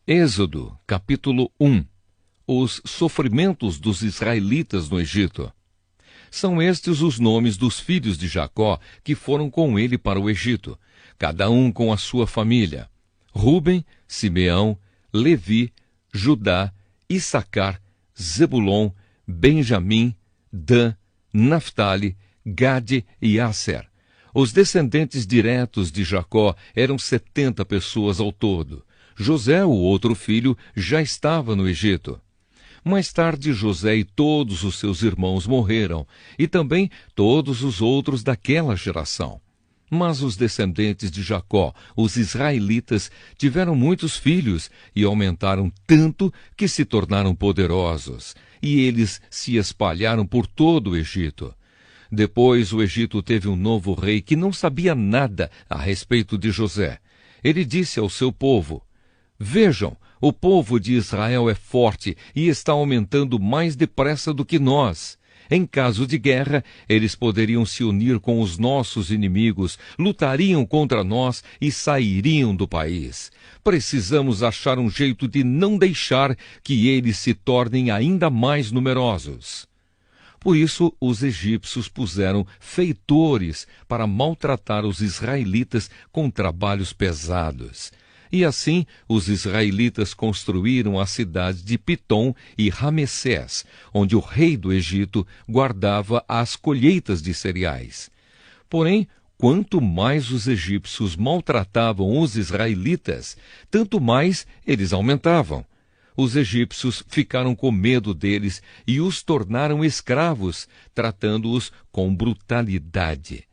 Êxodo, capítulo 1. Os sofrimentos dos israelitas no Egito. São estes os nomes dos filhos de Jacó que foram com ele para o Egito, cada um com a sua família: Ruben, Simeão, Levi, Judá, Issacar, Zebulon, Benjamim, Dan, Naftali, Gade e Asser. Os descendentes diretos de Jacó eram 70 pessoas ao todo. José, o outro filho, já estava no Egito. Mais tarde, José e todos os seus irmãos morreram, e também todos os outros daquela geração. Mas os descendentes de Jacó, os israelitas, tiveram muitos filhos e aumentaram tanto que se tornaram poderosos, e eles se espalharam por todo o Egito. Depois o Egito teve um novo rei que não sabia nada a respeito de José. Ele disse ao seu povo: "Vejam, o povo de Israel é forte e está aumentando mais depressa do que nós. Em caso de guerra, eles poderiam se unir com os nossos inimigos, lutariam contra nós e sairiam do país. Precisamos achar um jeito de não deixar que eles se tornem ainda mais numerosos." Por isso, os egípcios puseram feitores para maltratar os israelitas com trabalhos pesados. E assim, os israelitas construíram a cidade de Pitom e Ramessés, onde o rei do Egito guardava as colheitas de cereais. Porém, quanto mais os egípcios maltratavam os israelitas, tanto mais eles aumentavam. Os egípcios ficaram com medo deles e os tornaram escravos, tratando-os com brutalidade.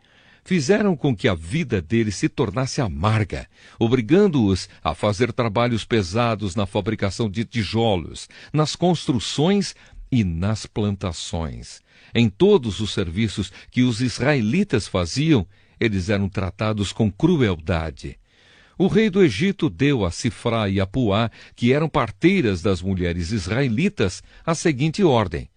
Fizeram com que a vida deles se tornasse amarga, obrigando-os a fazer trabalhos pesados na fabricação de tijolos, nas construções e nas plantações. Em todos os serviços que os israelitas faziam, eles eram tratados com crueldade. O rei do Egito deu a Sifrá e a Puá, que eram parteiras das mulheres israelitas, a seguinte ordem: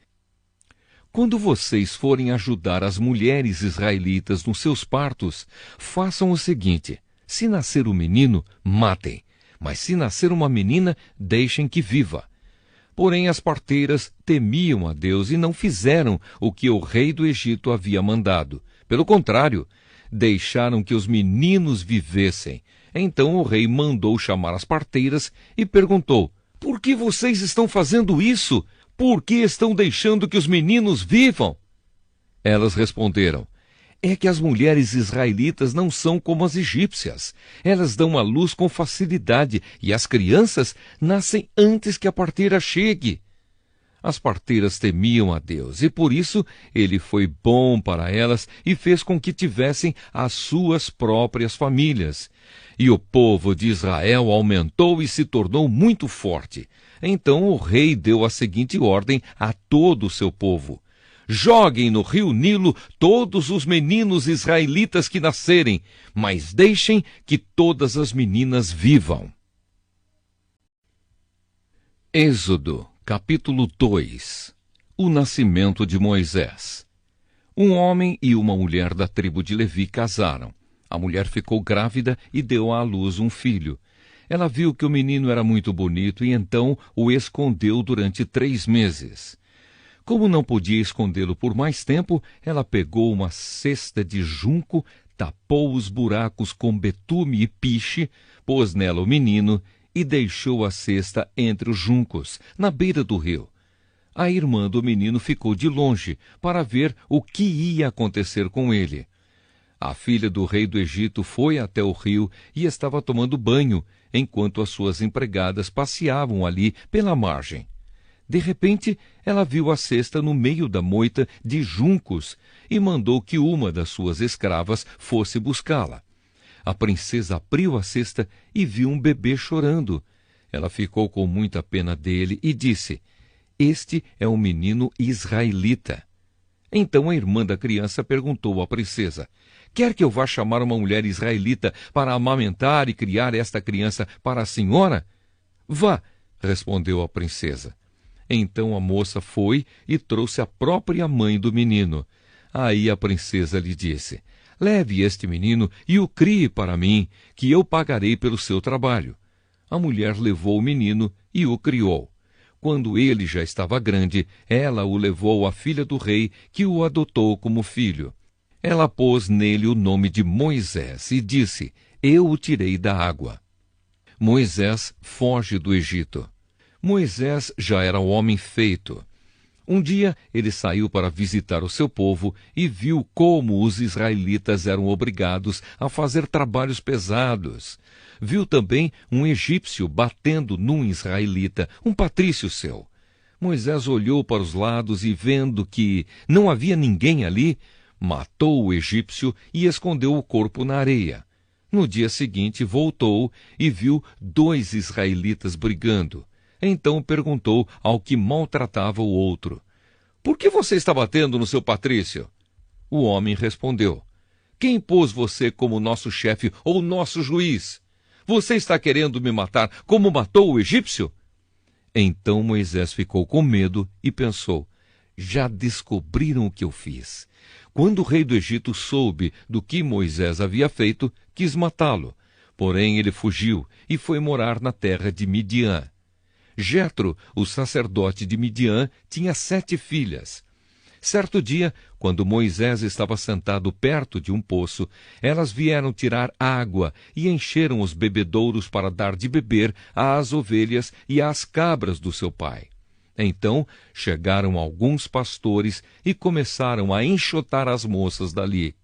"Quando vocês forem ajudar as mulheres israelitas nos seus partos, façam o seguinte: se nascer um menino, matem, mas se nascer uma menina, deixem que viva." Porém, as parteiras temiam a Deus e não fizeram o que o rei do Egito havia mandado. Pelo contrário, deixaram que os meninos vivessem. Então o rei mandou chamar as parteiras e perguntou: "Por que vocês estão fazendo isso? Por que estão deixando que os meninos vivam?" Elas responderam: "É que as mulheres israelitas não são como as egípcias. Elas dão à luz com facilidade e as crianças nascem antes que a parteira chegue." As parteiras temiam a Deus e por isso ele foi bom para elas e fez com que tivessem as suas próprias famílias. E o povo de Israel aumentou e se tornou muito forte. Então o rei deu a seguinte ordem a todo o seu povo: "Joguem no rio Nilo todos os meninos israelitas que nascerem, mas deixem que todas as meninas vivam." Êxodo, capítulo 2. O nascimento de Moisés. Um homem e uma mulher da tribo de Levi casaram. A mulher ficou grávida e deu à luz um filho. Ela viu que o menino era muito bonito e então o escondeu durante 3 meses. Como não podia escondê-lo por mais tempo, ela pegou uma cesta de junco, tapou os buracos com betume e piche, pôs nela o menino e deixou a cesta entre os juncos, na beira do rio. A irmã do menino ficou de longe para ver o que ia acontecer com ele. A filha do rei do Egito foi até o rio e estava tomando banho, enquanto as suas empregadas passeavam ali pela margem. De repente, ela viu a cesta no meio da moita de juncos e mandou que uma das suas escravas fosse buscá-la. A princesa abriu a cesta e viu um bebê chorando. Ela ficou com muita pena dele e disse: "Este é um menino israelita." Então a irmã da criança perguntou à princesa: "Quer que eu vá chamar uma mulher israelita para amamentar e criar esta criança para a senhora?" "Vá", respondeu a princesa. Então a moça foi e trouxe a própria mãe do menino. Aí a princesa lhe disse: "Leve este menino e o crie para mim, que eu pagarei pelo seu trabalho." A mulher levou o menino e o criou. Quando ele já estava grande, ela o levou à filha do rei, que o adotou como filho. Ela pôs nele o nome de Moisés e disse: Eu o tirei da água. Moisés foge do Egito. Moisés já era um homem feito. Um dia ele saiu para visitar o seu povo e viu como os israelitas eram obrigados a fazer trabalhos pesados. Viu também um egípcio batendo num israelita, um patrício seu. Moisés olhou para os lados e, vendo que não havia ninguém ali, matou o egípcio e escondeu o corpo na areia. No dia seguinte voltou e viu 2 israelitas brigando. Então perguntou ao que maltratava o outro: Por que você está batendo no seu patrício? O homem respondeu: Quem pôs você como nosso chefe ou nosso juiz? Você está querendo me matar como matou o egípcio? Então Moisés ficou com medo e pensou: Já descobriram o que eu fiz. Quando o rei do Egito soube do que Moisés havia feito, quis matá-lo. Porém ele fugiu e foi morar na terra de Midian. Jetro, o sacerdote de Midian, tinha 7 filhas. Certo dia, quando Moisés estava sentado perto de um poço, elas vieram tirar água e encheram os bebedouros para dar de beber às ovelhas e às cabras do seu pai. Então chegaram alguns pastores e começaram a enxotar as moças dali.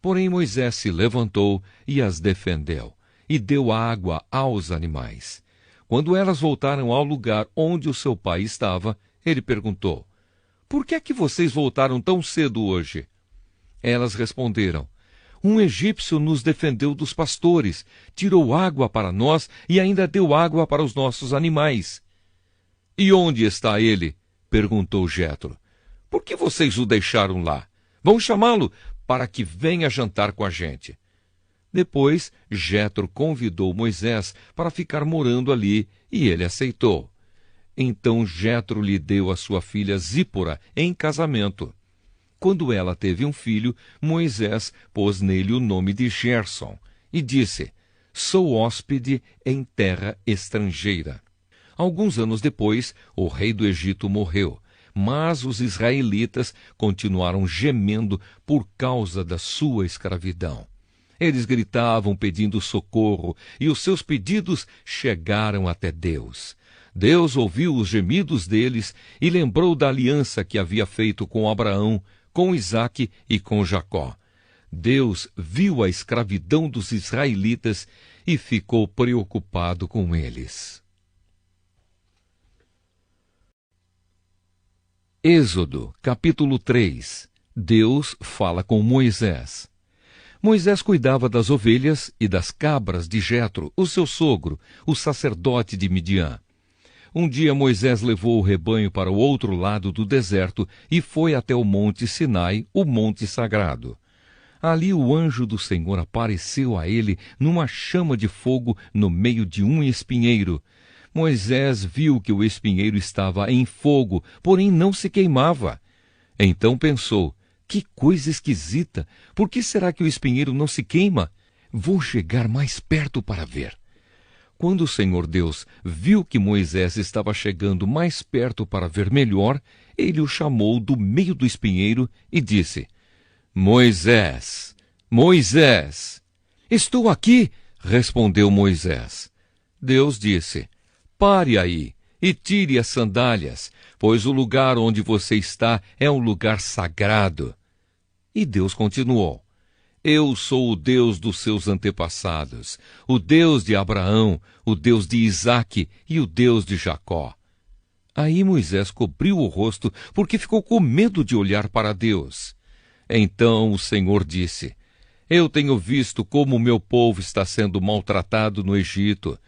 Porém Moisés se levantou e as defendeu, e deu água aos animais. Quando elas voltaram ao lugar onde o seu pai estava, ele perguntou: Por que é que vocês voltaram tão cedo hoje? Elas responderam: Um egípcio nos defendeu dos pastores, tirou água para nós e ainda deu água para os nossos animais. E onde está ele? Perguntou Jetro. Por que vocês o deixaram lá? Vão chamá-lo para que venha jantar com a gente. Depois, Jetro convidou Moisés para ficar morando ali, e ele aceitou. Então Jetro lhe deu a sua filha Zípora em casamento. Quando ela teve um filho, Moisés pôs nele o nome de Gerson, e disse: Sou hóspede em terra estrangeira. Alguns anos depois, o rei do Egito morreu, mas os israelitas continuaram gemendo por causa da sua escravidão. Eles gritavam pedindo socorro, e os seus pedidos chegaram até Deus. Deus ouviu os gemidos deles e lembrou da aliança que havia feito com Abraão, com Isaque e com Jacó. Deus viu a escravidão dos israelitas e ficou preocupado com eles. Êxodo, capítulo 3. Deus fala com Moisés. Moisés cuidava das ovelhas e das cabras de Jetro, o seu sogro, o sacerdote de Midian. Um dia Moisés levou o rebanho para o outro lado do deserto e foi até o monte Sinai, o monte sagrado. Ali o anjo do Senhor apareceu a ele numa chama de fogo no meio de um espinheiro. Moisés viu que o espinheiro estava em fogo, porém não se queimava. Então pensou: que coisa esquisita! Por que será que o espinheiro não se queima? Vou chegar mais perto para ver. Quando o Senhor Deus viu que Moisés estava chegando mais perto para ver melhor, ele o chamou do meio do espinheiro e disse: Moisés, Moisés! Estou aqui, respondeu Moisés. Deus disse: Pare aí e tire as sandálias, pois o lugar onde você está é um lugar sagrado. E Deus continuou: Eu sou o Deus dos seus antepassados, o Deus de Abraão, o Deus de Isaque e o Deus de Jacó. Aí Moisés cobriu o rosto, porque ficou com medo de olhar para Deus. Então o Senhor disse: Eu tenho visto como o meu povo está sendo maltratado no Egito.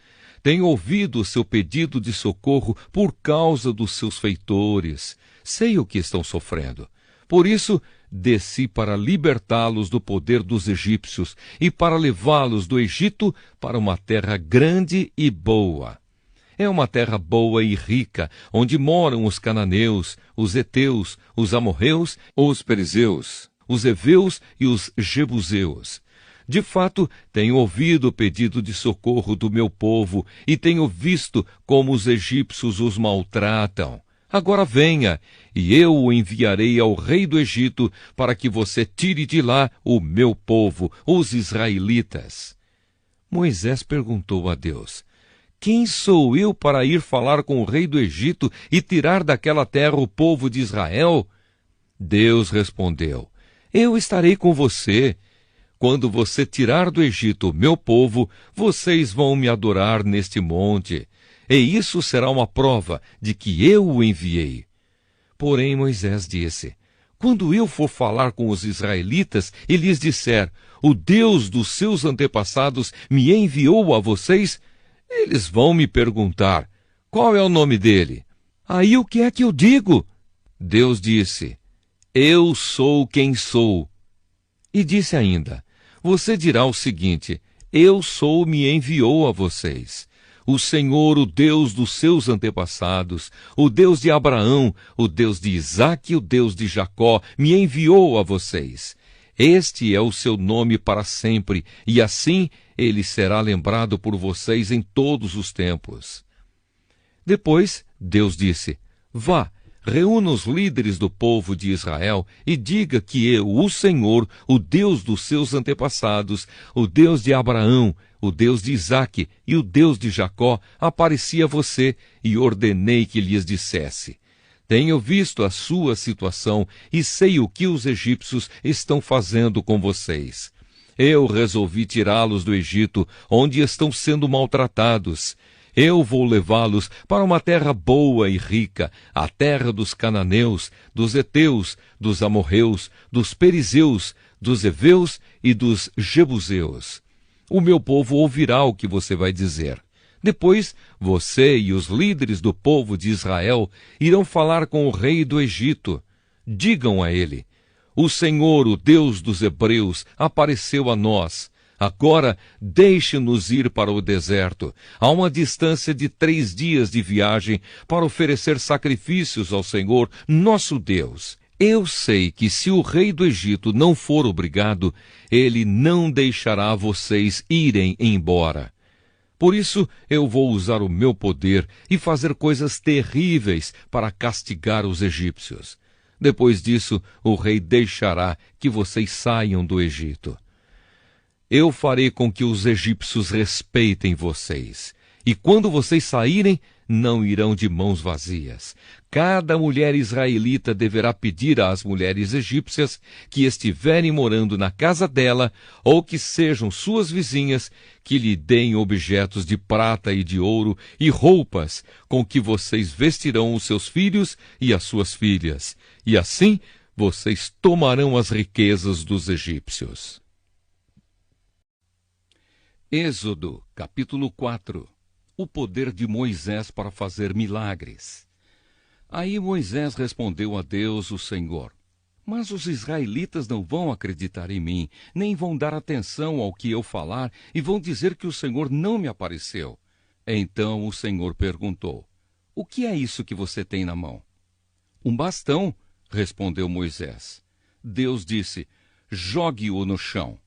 Tenho ouvido o seu pedido de socorro por causa dos seus feitores. Sei o que estão sofrendo. Por isso, desci para libertá-los do poder dos egípcios e para levá-los do Egito para uma terra grande e boa. É uma terra boa e rica, onde moram os cananeus, os heteus, os amorreus, os perizeus, os heveus e os jebuseus. De fato, tenho ouvido o pedido de socorro do meu povo e tenho visto como os egípcios os maltratam. Agora venha, e eu o enviarei ao rei do Egito para que você tire de lá o meu povo, os israelitas. Moisés perguntou a Deus: quem sou eu para ir falar com o rei do Egito e tirar daquela terra o povo de Israel? Deus respondeu: eu estarei com você. Quando você tirar do Egito o meu povo, vocês vão me adorar neste monte. E isso será uma prova de que eu o enviei. Porém Moisés disse: quando eu for falar com os israelitas e lhes disser: o Deus dos seus antepassados me enviou a vocês, eles vão me perguntar: qual é o nome dele? Aí o que é que eu digo? Deus disse: eu sou quem sou. E disse ainda: você dirá o seguinte: eu sou me enviou a vocês. O Senhor, o Deus dos seus antepassados, o Deus de Abraão, o Deus de Isaque e o Deus de Jacó, me enviou a vocês. Este é o seu nome para sempre, e assim ele será lembrado por vocês em todos os tempos. Depois, Deus disse: vá, reúna os líderes do povo de Israel e diga que eu, o Senhor, o Deus dos seus antepassados, o Deus de Abraão, o Deus de Isaque e o Deus de Jacó, apareci a você e ordenei que lhes dissesse: tenho visto a sua situação e sei o que os egípcios estão fazendo com vocês. Eu resolvi tirá-los do Egito, onde estão sendo maltratados. Eu vou levá-los para uma terra boa e rica, a terra dos cananeus, dos heteus, dos amorreus, dos perizeus, dos heveus e dos jebuseus. O meu povo ouvirá o que você vai dizer. Depois, você e os líderes do povo de Israel irão falar com o rei do Egito. Digam a ele: o Senhor, o Deus dos hebreus, apareceu a nós. Agora, deixe-nos ir para o deserto, a uma distância de 3 dias de viagem, para oferecer sacrifícios ao Senhor, nosso Deus. Eu sei que se o rei do Egito não for obrigado, ele não deixará vocês irem embora. Por isso, eu vou usar o meu poder e fazer coisas terríveis para castigar os egípcios. Depois disso, o rei deixará que vocês saiam do Egito. Eu farei com que os egípcios respeitem vocês. E quando vocês saírem, não irão de mãos vazias. Cada mulher israelita deverá pedir às mulheres egípcias que estiverem morando na casa dela, ou que sejam suas vizinhas, que lhe deem objetos de prata e de ouro e roupas com que vocês vestirão os seus filhos e as suas filhas. E assim vocês tomarão as riquezas dos egípcios. Êxodo, capítulo 4. O poder de Moisés para fazer milagres. Aí Moisés respondeu a Deus, o Senhor: mas os israelitas não vão acreditar em mim, nem vão dar atenção ao que eu falar, e vão dizer que o Senhor não me apareceu. Então o Senhor perguntou: o que é isso que você tem na mão? Um bastão, respondeu Moisés. Deus disse: jogue-o no chão.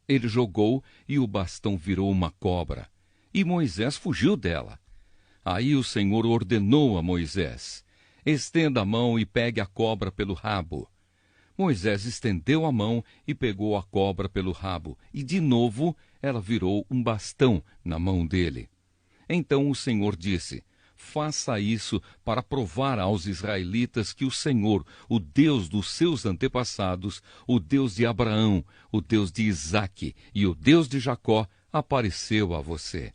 Ele jogou e o bastão virou uma cobra. E Moisés fugiu dela. Aí o Senhor ordenou a Moisés: estenda a mão e pegue a cobra pelo rabo. Moisés estendeu a mão e pegou a cobra pelo rabo, e de novo ela virou um bastão na mão dele. Então o Senhor disse: faça isso para provar aos israelitas que o Senhor, o Deus dos seus antepassados, o Deus de Abraão, o Deus de Isaque e o Deus de Jacó, apareceu a você.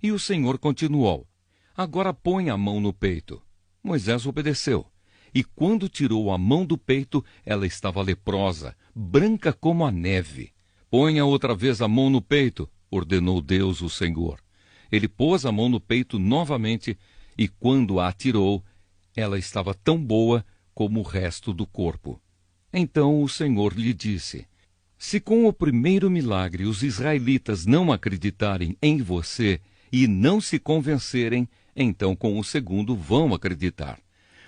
E o Senhor continuou: agora põe a mão no peito. Moisés obedeceu. E quando tirou a mão do peito, ela estava leprosa, branca como a neve. Ponha outra vez a mão no peito, ordenou Deus, o Senhor. Ele pôs a mão no peito novamente, e quando a tirou, ela estava tão boa como o resto do corpo. Então o Senhor lhe disse: se com o primeiro milagre os israelitas não acreditarem em você e não se convencerem, então com o segundo vão acreditar.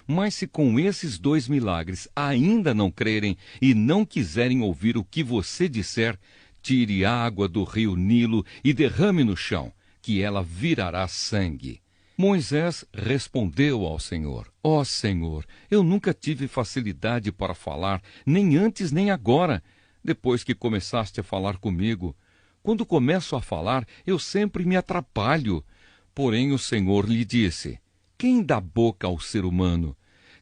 Mas se com esses 2 milagres ainda não crerem e não quiserem ouvir o que você disser, tire água do rio Nilo e derrame no chão, que ela virará sangue. Moisés respondeu ao Senhor: Ó Senhor, eu nunca tive facilidade para falar, nem antes nem agora, depois que começaste a falar comigo. Quando começo a falar, eu sempre me atrapalho. Porém o Senhor lhe disse: Quem dá boca ao ser humano?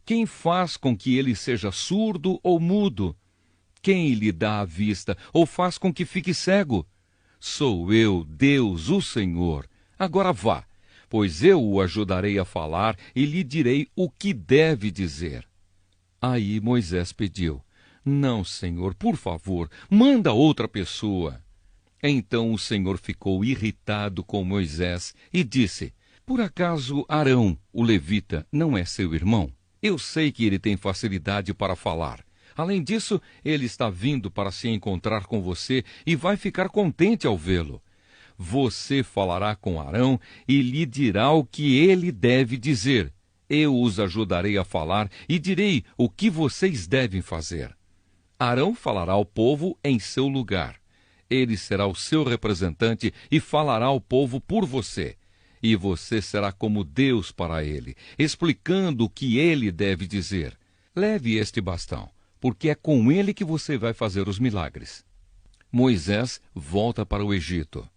Quem faz com que ele seja surdo ou mudo? Quem lhe dá a vista ou faz com que fique cego? Sou eu, Deus, o Senhor. Agora vá, pois eu o ajudarei a falar e lhe direi o que deve dizer. Aí Moisés pediu: Não, Senhor, por favor, manda outra pessoa. Então o Senhor ficou irritado com Moisés e disse: Por acaso Arão, o levita, não é seu irmão? Eu sei que ele tem facilidade para falar. Além disso, ele está vindo para se encontrar com você e vai ficar contente ao vê-lo. Você falará com Arão e lhe dirá o que ele deve dizer. Eu os ajudarei a falar e direi o que vocês devem fazer. Arão falará ao povo em seu lugar. Ele será o seu representante e falará ao povo por você. E você será como Deus para ele, explicando o que ele deve dizer. Leve este bastão, porque é com ele que você vai fazer os milagres. Moisés volta para o Egito.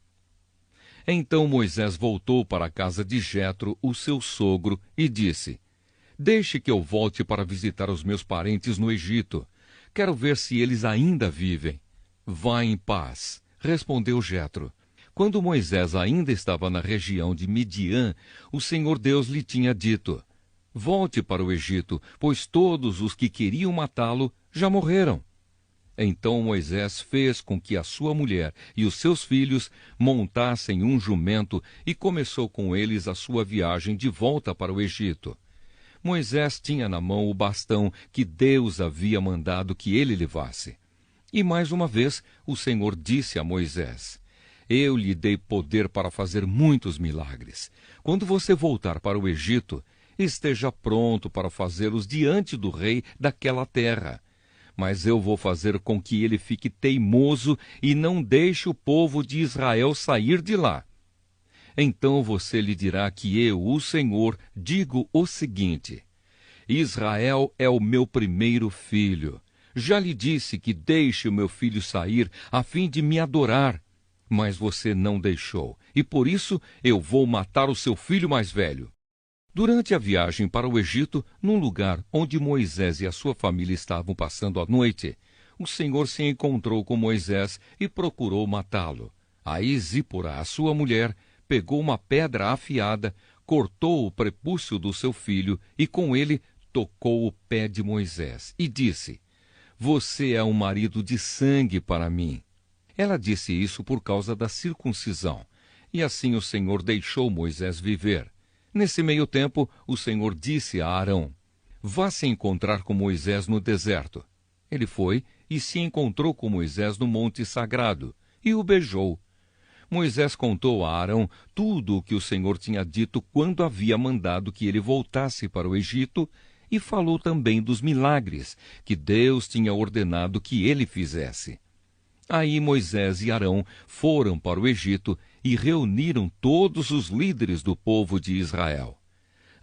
Então Moisés voltou para a casa de Jetro, o seu sogro, e disse: Deixe que eu volte para visitar os meus parentes no Egito. Quero ver se eles ainda vivem. Vá em paz, respondeu Jetro. Quando Moisés ainda estava na região de Midian, o Senhor Deus lhe tinha dito: Volte para o Egito, pois todos os que queriam matá-lo já morreram. Então Moisés fez com que a sua mulher e os seus filhos montassem um jumento e começou com eles a sua viagem de volta para o Egito. Moisés tinha na mão o bastão que Deus havia mandado que ele levasse. E mais uma vez o Senhor disse a Moisés: Eu lhe dei poder para fazer muitos milagres. Quando você voltar para o Egito, esteja pronto para fazê-los diante do rei daquela terra. Mas eu vou fazer com que ele fique teimoso e não deixe o povo de Israel sair de lá. Então você lhe dirá que eu, o Senhor, digo o seguinte: Israel é o meu primeiro filho. Já lhe disse que deixe o meu filho sair a fim de me adorar. Mas você não deixou, e por isso eu vou matar o seu filho mais velho. Durante a viagem para o Egito, num lugar onde Moisés e a sua família estavam passando a noite, o Senhor se encontrou com Moisés e procurou matá-lo. Aí Zípora, a sua mulher, pegou uma pedra afiada, cortou o prepúcio do seu filho e com ele tocou o pé de Moisés e disse: Você é um marido de sangue para mim. Ela disse isso por causa da circuncisão, e assim o Senhor deixou Moisés viver. Nesse meio tempo, o Senhor disse a Arão: Vá se encontrar com Moisés no deserto. Ele foi e se encontrou com Moisés no monte sagrado, e o beijou. Moisés contou a Arão tudo o que o Senhor tinha dito quando havia mandado que ele voltasse para o Egito, e falou também dos milagres que Deus tinha ordenado que ele fizesse. Aí Moisés e Arão foram para o Egito e reuniram todos os líderes do povo de Israel.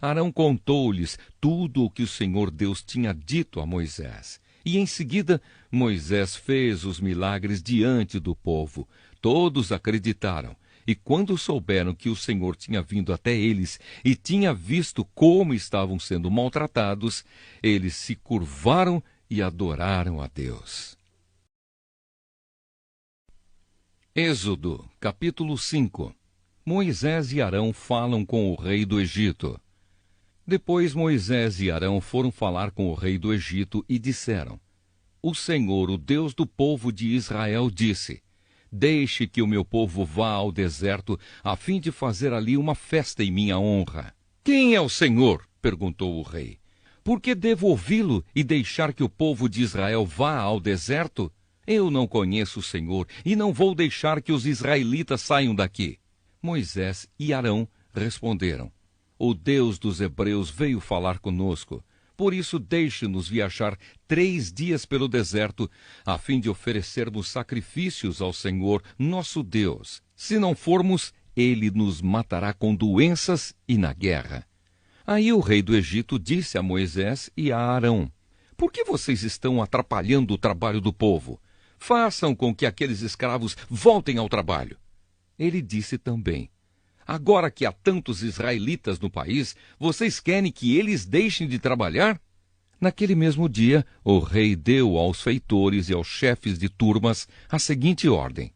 Arão contou-lhes tudo o que o Senhor Deus tinha dito a Moisés. E em seguida, Moisés fez os milagres diante do povo. Todos acreditaram. E quando souberam que o Senhor tinha vindo até eles e tinha visto como estavam sendo maltratados, eles se curvaram e adoraram a Deus. Êxodo, capítulo 5. Moisés e Arão falam com o rei do Egito. Depois Moisés e Arão foram falar com o rei do Egito e disseram: O Senhor, o Deus do povo de Israel, disse: Deixe que o meu povo vá ao deserto, a fim de fazer ali uma festa em minha honra. Quem é o Senhor? Perguntou o rei. Por que devo ouvi-lo e deixar que o povo de Israel vá ao deserto? Eu não conheço o Senhor e não vou deixar que os israelitas saiam daqui. Moisés e Arão responderam: O Deus dos hebreus veio falar conosco. Por isso, deixe-nos viajar 3 dias pelo deserto, a fim de oferecermos sacrifícios ao Senhor, nosso Deus. Se não formos, ele nos matará com doenças e na guerra. Aí o rei do Egito disse a Moisés e a Arão: Por que vocês estão atrapalhando o trabalho do povo? Façam com que aqueles escravos voltem ao trabalho. Ele disse também: Agora que há tantos israelitas no país, vocês querem que eles deixem de trabalhar? Naquele mesmo dia, o rei deu aos feitores e aos chefes de turmas a seguinte ordem: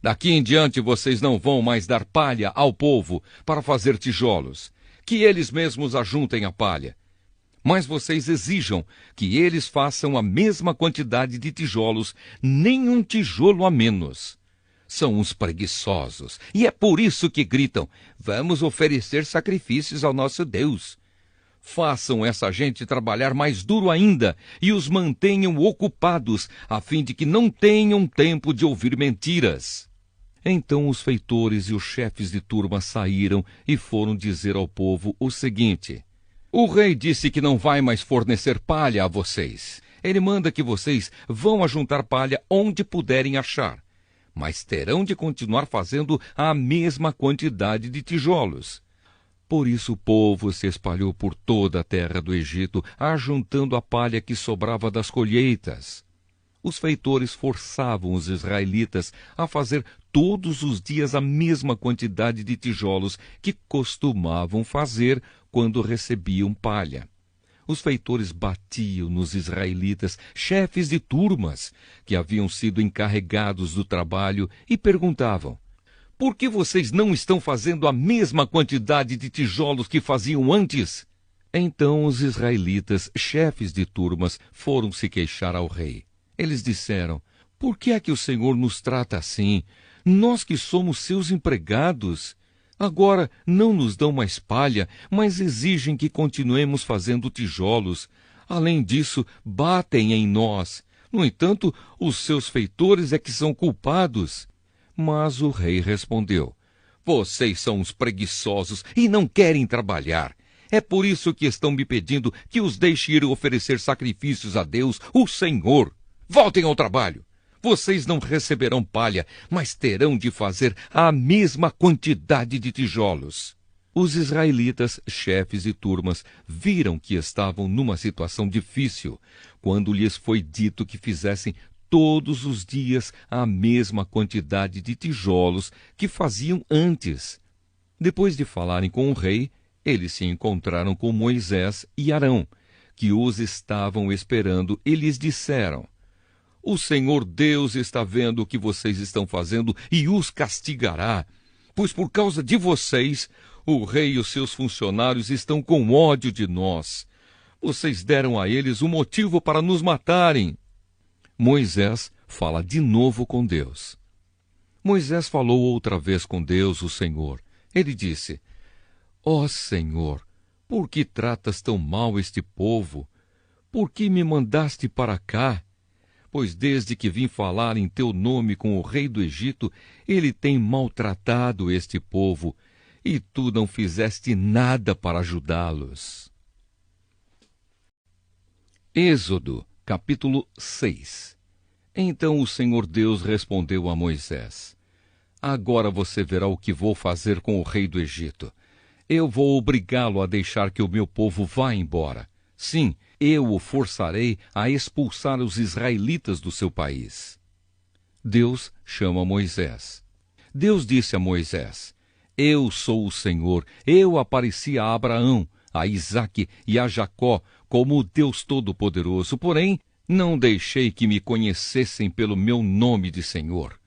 Daqui em diante vocês não vão mais dar palha ao povo para fazer tijolos, que eles mesmos ajuntem a palha. Mas vocês exijam que eles façam a mesma quantidade de tijolos, nem um tijolo a menos. São uns preguiçosos, e é por isso que gritam: Vamos oferecer sacrifícios ao nosso Deus. Façam essa gente trabalhar mais duro ainda e os mantenham ocupados, a fim de que não tenham tempo de ouvir mentiras. Então os feitores e os chefes de turma saíram e foram dizer ao povo o seguinte: O rei disse que não vai mais fornecer palha a vocês. Ele manda que vocês vão ajuntar palha onde puderem achar, mas terão de continuar fazendo a mesma quantidade de tijolos. Por isso o povo se espalhou por toda a terra do Egito, ajuntando a palha que sobrava das colheitas. Os feitores forçavam os israelitas a fazer todos os dias a mesma quantidade de tijolos que costumavam fazer quando recebiam palha. Os feitores batiam nos israelitas, chefes de turmas, que haviam sido encarregados do trabalho, e perguntavam: Por que vocês não estão fazendo a mesma quantidade de tijolos que faziam antes? Então os israelitas, chefes de turmas, foram se queixar ao rei. Eles disseram: Por que é que o Senhor nos trata assim? Nós que somos seus empregados. Agora não nos dão mais palha, mas exigem que continuemos fazendo tijolos. Além disso, batem em nós. No entanto, os seus feitores é que são culpados. Mas o rei respondeu: Vocês são uns preguiçosos e não querem trabalhar. É por isso que estão me pedindo que os deixe ir oferecer sacrifícios a Deus, o Senhor. Voltem ao trabalho. Vocês não receberão palha, mas terão de fazer a mesma quantidade de tijolos. Os israelitas, chefes e turmas, viram que estavam numa situação difícil, quando lhes foi dito que fizessem todos os dias a mesma quantidade de tijolos que faziam antes. Depois de falarem com o rei, eles se encontraram com Moisés e Arão, que os estavam esperando, e lhes disseram: O Senhor Deus está vendo o que vocês estão fazendo e os castigará, pois por causa de vocês, o rei e os seus funcionários estão com ódio de nós. Vocês deram a eles um motivo para nos matarem. Moisés fala de novo com Deus. Moisés falou outra vez com Deus, o Senhor. Ele disse: Ó Senhor, por que tratas tão mal este povo? Por que me mandaste para cá? Pois desde que vim falar em teu nome com o rei do Egito, ele tem maltratado este povo, e tu não fizeste nada para ajudá-los. Êxodo, capítulo 6. Então o Senhor Deus respondeu a Moisés: Agora você verá o que vou fazer com o rei do Egito. Eu vou obrigá-lo a deixar que o meu povo vá embora. Sim, eu o forçarei a expulsar os israelitas do seu país. Deus chama Moisés. Deus disse a Moisés: Eu sou o Senhor, eu apareci a Abraão, a Isaque e a Jacó como o Deus Todo-Poderoso, porém não deixei que me conhecessem pelo meu nome de Senhor.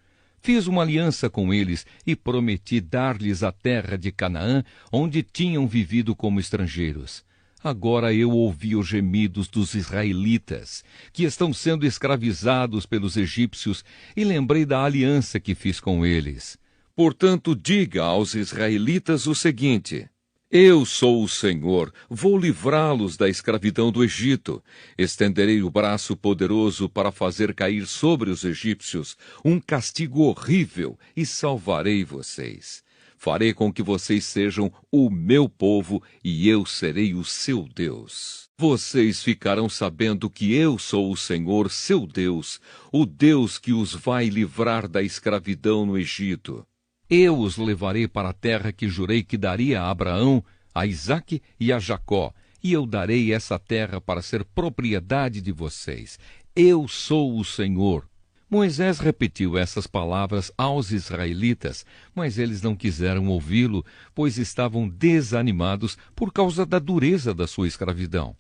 Fiz uma aliança com eles e prometi dar-lhes a terra de Canaã, onde tinham vivido como estrangeiros. Agora eu ouvi os gemidos dos israelitas, que estão sendo escravizados pelos egípcios, e lembrei da aliança que fiz com eles. Portanto, diga aos israelitas o seguinte: Eu sou o Senhor, vou livrá-los da escravidão do Egito. Estenderei o braço poderoso para fazer cair sobre os egípcios um castigo horrível e salvarei vocês. Farei com que vocês sejam o meu povo e eu serei o seu Deus. Vocês ficarão sabendo que eu sou o Senhor, seu Deus, o Deus que os vai livrar da escravidão no Egito. Eu os levarei para a terra que jurei que daria a Abraão, a Isaque e a Jacó, e eu darei essa terra para ser propriedade de vocês. Eu sou o Senhor. Moisés repetiu essas palavras aos israelitas, mas eles não quiseram ouvi-lo, pois estavam desanimados por causa da dureza da sua escravidão.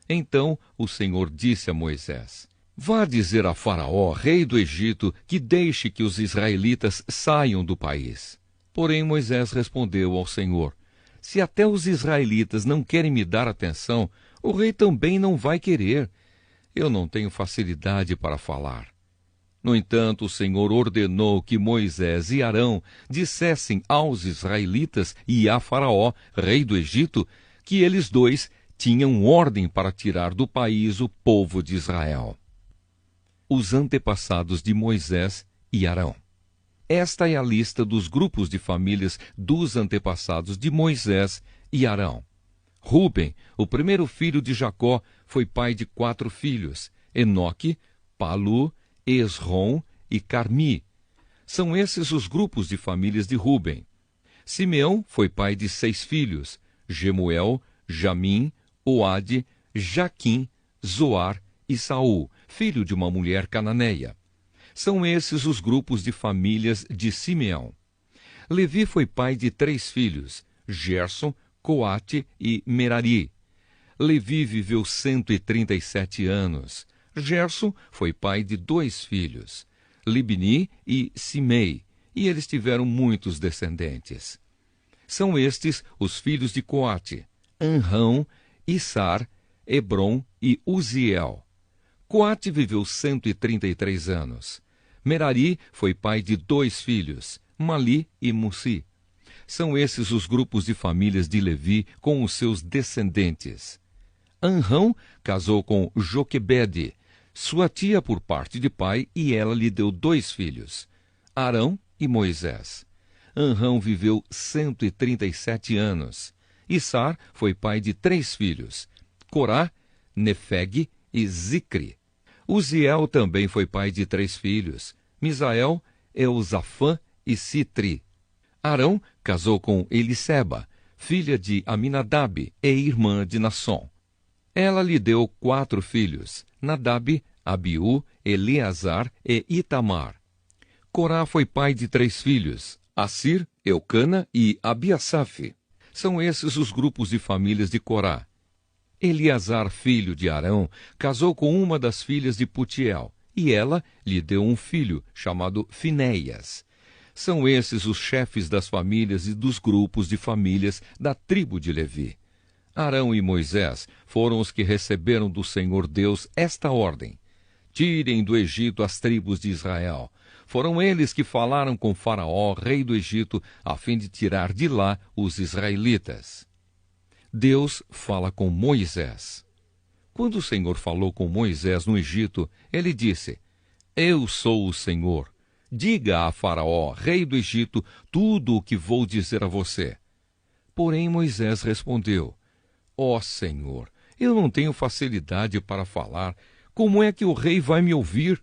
Então o Senhor disse a Moisés: Vá dizer a Faraó, rei do Egito, que deixe que os israelitas saiam do país. Porém Moisés respondeu ao Senhor: Se até os israelitas não querem me dar atenção, o rei também não vai querer. Eu não tenho facilidade para falar. No entanto, o Senhor ordenou que Moisés e Arão dissessem aos israelitas e a Faraó, rei do Egito, que eles dois tinham ordem para tirar do país o povo de Israel. Os antepassados de Moisés e Arão. Esta é a lista dos grupos de famílias dos antepassados de Moisés e Arão. Ruben, o primeiro filho de Jacó, foi pai de 4 filhos: Enoque, Palu, Esrom e Carmi. São esses os grupos de famílias de Ruben. Simeão foi pai de 6 filhos: Gemuel, Jamim, Oade, Jaquim, Zoar e Saul, filho de uma mulher cananeia. São esses os grupos de famílias de Simeão. Levi foi pai de 3 filhos: Gerson, Coate e Merari. Levi viveu 137 anos. Gerson foi pai de 2 filhos, Libni e Simei, e eles tiveram muitos descendentes. São estes os filhos de Coate: Anrão, Issar, Hebron e Uziel. Coate viveu 133 anos. Merari foi pai de 2 filhos, Mali e Mussi. São esses os grupos de famílias de Levi com os seus descendentes. Anrão casou com Joquebede, sua tia por parte de pai, e ela lhe deu 2 filhos, Arão e Moisés. Anrão viveu 137 anos. Issar foi pai de 3 filhos, Corá, Nefeg e Zicri. Uziel também foi pai de 3 filhos, Misael, Eusafã e Citri. Arão casou com Eliseba, filha de Aminadab e irmã de Nasson. Ela lhe deu 4 filhos, Nadab, Abiú, Eleazar e Itamar. Corá foi pai de 3 filhos, Assir, Eucana e Abiasaf. São esses os grupos de famílias de Corá. Eleazar, filho de Arão, casou com uma das filhas de Putiel, e ela lhe deu um filho, chamado Finéias. São esses os chefes das famílias e dos grupos de famílias da tribo de Levi. Arão e Moisés foram os que receberam do Senhor Deus esta ordem: tirem do Egito as tribos de Israel. Foram eles que falaram com Faraó, rei do Egito, a fim de tirar de lá os israelitas. Deus fala com Moisés. Quando o Senhor falou com Moisés no Egito, ele disse: Eu sou o Senhor. Diga a Faraó, rei do Egito, tudo o que vou dizer a você. Porém Moisés respondeu: Ó Senhor, eu não tenho facilidade para falar. Como é que o rei vai me ouvir?